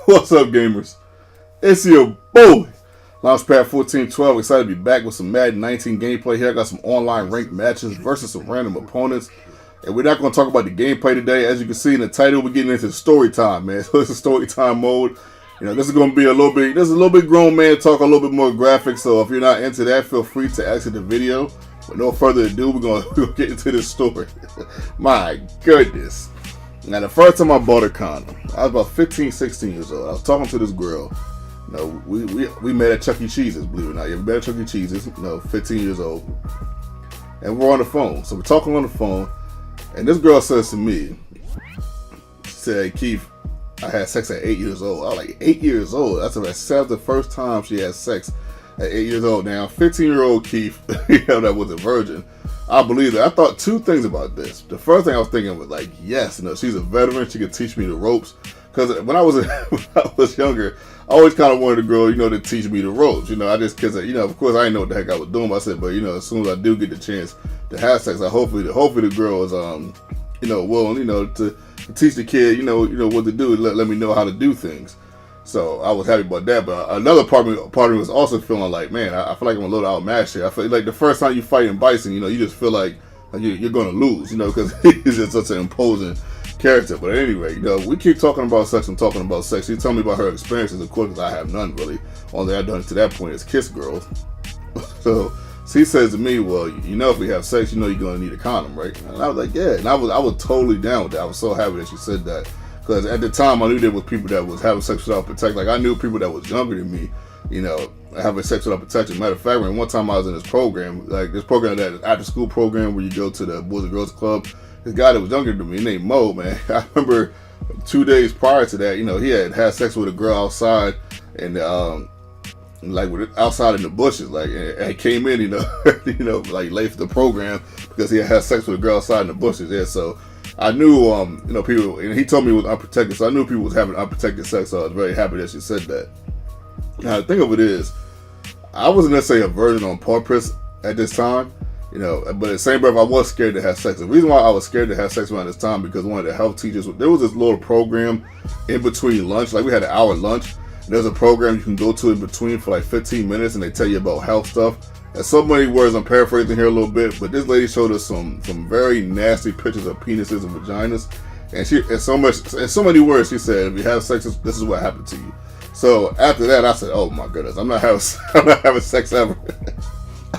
What's up, gamers? It's your boy, Launchpad 1412. Excited to be back with some Madden 19 gameplay here. I got some online ranked matches versus some random opponents. And we're not going to talk about the gameplay today. As you can see in the title, we're getting into story time, man. So this is story time mode. You know, this is going to be a little bit grown man talk, a little bit more graphic. So if you're not into that, feel free to exit the video. With no further ado, we're going to get into this story. My goodness. Now, the first time I bought a condom, I was about 15, 16 years old. I was talking to this girl. You know, we met at Chuck E. Cheese's, believe it or not. Yeah, we met at Chuck E. Cheese's, 15 years old. And we're on the phone. So we're talking on the phone. And this girl says to me, she said, "Hey, Keith, I had sex at 8 years old." I was like, 8 years old? That's the first time she had sex at 8 years old. Now, 15-year-old Keith, that was a virgin. I believe that. I thought two things about this. The first thing I was thinking was like, yes, she's a veteran. She could teach me the ropes. Because when I was younger, I always kind of wanted a girl, to teach me the ropes. Of course, I didn't know what the heck I was doing. But I said, but as soon as I do get the chance to have sex, hopefully the girl is, willing, to teach the kid, what to do, let me know how to do things. So I was happy about that, but another part of me was also feeling like, man, I feel like I'm a little outmatched here. I feel like the first time you fight in Bison, you just feel like you're going to lose, because he's just such an imposing character. But anyway, we keep talking about sex and talking about sex. She told me about her experiences, of course, because I have none really. Only I've done to that point is kiss girls. So she says to me, well, if we have sex, you're going to need a condom, right? And I was like, yeah. And I was totally down with that. I was so happy that she said that. Because at the time, I knew there was people that was having sex without protection. Like, I knew people that was younger than me, having sex without protection. Matter of fact, one time I was in this program, that after-school program where you go to the Boys and Girls Club, this guy that was younger than me, named Mo, man. I remember 2 days prior to that, he had sex with a girl outside, and outside in the bushes, and came in, late for the program because he had sex with a girl outside in the bushes. Yeah, so I knew, people, and he told me it was unprotected, so I knew people was having unprotected sex, so I was very happy that she said that. Now, the thing of it is, I wasn't necessarily a virgin on purpose at this time, but in the same breath, I was scared to have sex. The reason why I was scared to have sex around this time, because one of the health teachers, there was this little program in between lunch, we had an hour lunch, and there's a program you can go to in between for 15 minutes, and they tell you about health stuff. And so many words, I'm paraphrasing here a little bit, but this lady showed us some very nasty pictures of penises and vaginas, and in so many words, she said, if you have sex, this is what happened to you. So after that, I said, oh my goodness, I'm not having sex ever.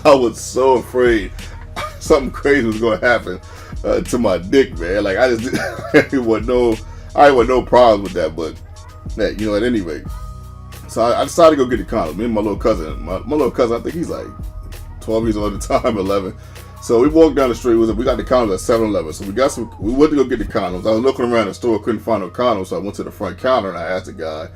I was so afraid something crazy was going to happen to my dick, man. I want no problem with that, but at any rate. So I decided to go get the condom. Me and my little cousin, my little cousin, I think he's 12 years old at the time, 11. So we walked down the street. We got the condoms at 7-Eleven. So we went to go get the condoms. I was looking around the store, couldn't find no condoms, so I went to the front counter and I asked the guy,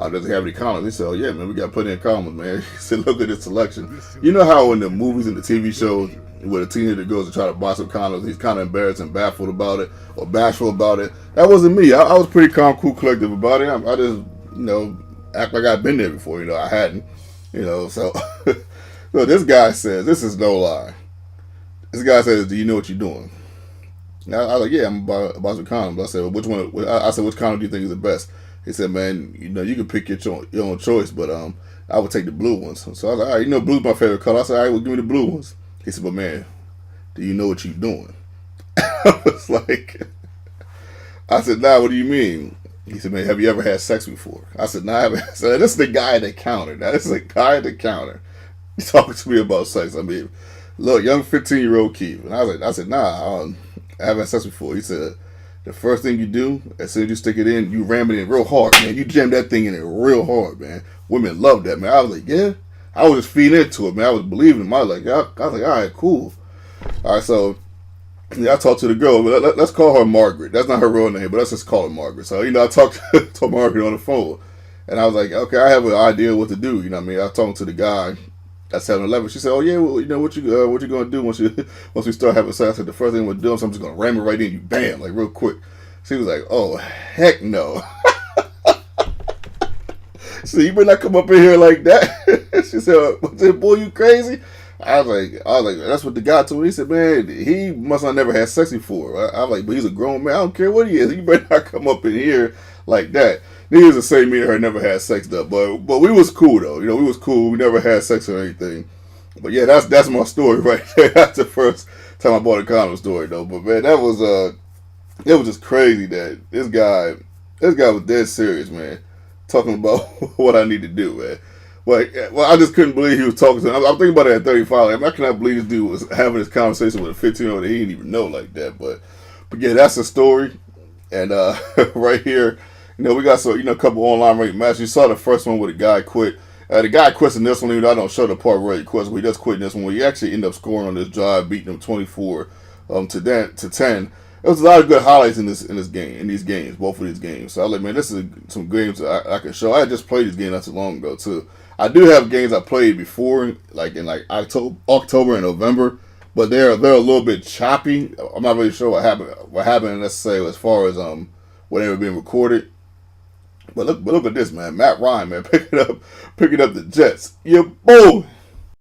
does he have any condoms? He said, oh yeah, man, we got plenty of condoms, man. He said, look at this selection. You know how in the movies and the TV shows, where the teenager goes to try to buy some condoms, he's kind of embarrassed and baffled about it, or bashful about it. That wasn't me. I was pretty calm, cool, collective about it. I just, act like I'd been there before. I hadn't. So so this guy says, this is no lie. This guy says, do you know what you're doing? Now, I was like, yeah, I'm about some condoms. I said, well, which one? I said, which condom do you think is the best? He said, man, you can pick your own choice, but I would take the blue ones. So I was like, all right, blue's my favorite color. I said, all right, well, give me the blue ones. He said, but man, do you know what you're doing? I was like, I said, nah, what do you mean? He said, man, have you ever had sex before? I said, nah, I haven't. So this is the guy at the counter. Now, this is the guy at the counter. He's talking to me about sex. I mean, look, young 15-year-old Keith. And I said, nah, I haven't had sex before. He said, the first thing you do, as soon as you stick it in, you ram it in real hard, man. You jam that thing in it real hard, man. Women love that, man. I was like, yeah. I was just feeding into it, man. I was believing him. I was like, all right, cool. All right, so I talked to the girl. Let's call her Margaret. That's not her real name, but let's just call her Margaret. So, I talked to Margaret on the phone. And I was like, okay, I have an idea what to do. I was talking to the guy at 7-Eleven. She said, oh, yeah, well, what you going to do once we start having sex? I said, the first thing I'm going to do is I'm just going to ram it right in you, bam, real quick. She was like, oh, heck no. So you better not come up in here like that. She said, boy, you crazy? I was like, that's what the guy told me. He said, man, he must not never had sex before. I was like, but he's a grown man. I don't care what he is. You better not come up in here like that. needless to say, me and her never had sex though. But we was cool though. You know, we was cool. We never had sex or anything. But yeah, that's my story right there. That's the first time I bought a condom story though. But man, that was it was just crazy that this guy was dead serious, man, talking about what I need to do, man. Well, I just couldn't believe he was talking to him. I'm thinking about it at 35. Like, I cannot believe this dude was having this conversation with a 15-year-old that he didn't even know like that. But yeah, that's the story. And right here, you know, we got a couple online ranked matches. You saw the first one where the guy quit. The guy quits in this one, even though I don't show the part where he quits, but he does quit in this one where he actually ended up scoring on this drive, beating them 24 to 10. There was a lot of good highlights in these games, both of these games. So I was like, man, this is some games I can show. I had just played this game not too long ago too. I do have games I played before, like in October and November, but they're a little bit choppy. I'm not really sure what happened. Let's say as far as when they were being recorded. But look at this, man. Matt Ryan, man, picking up the Jets. Yeah, boy.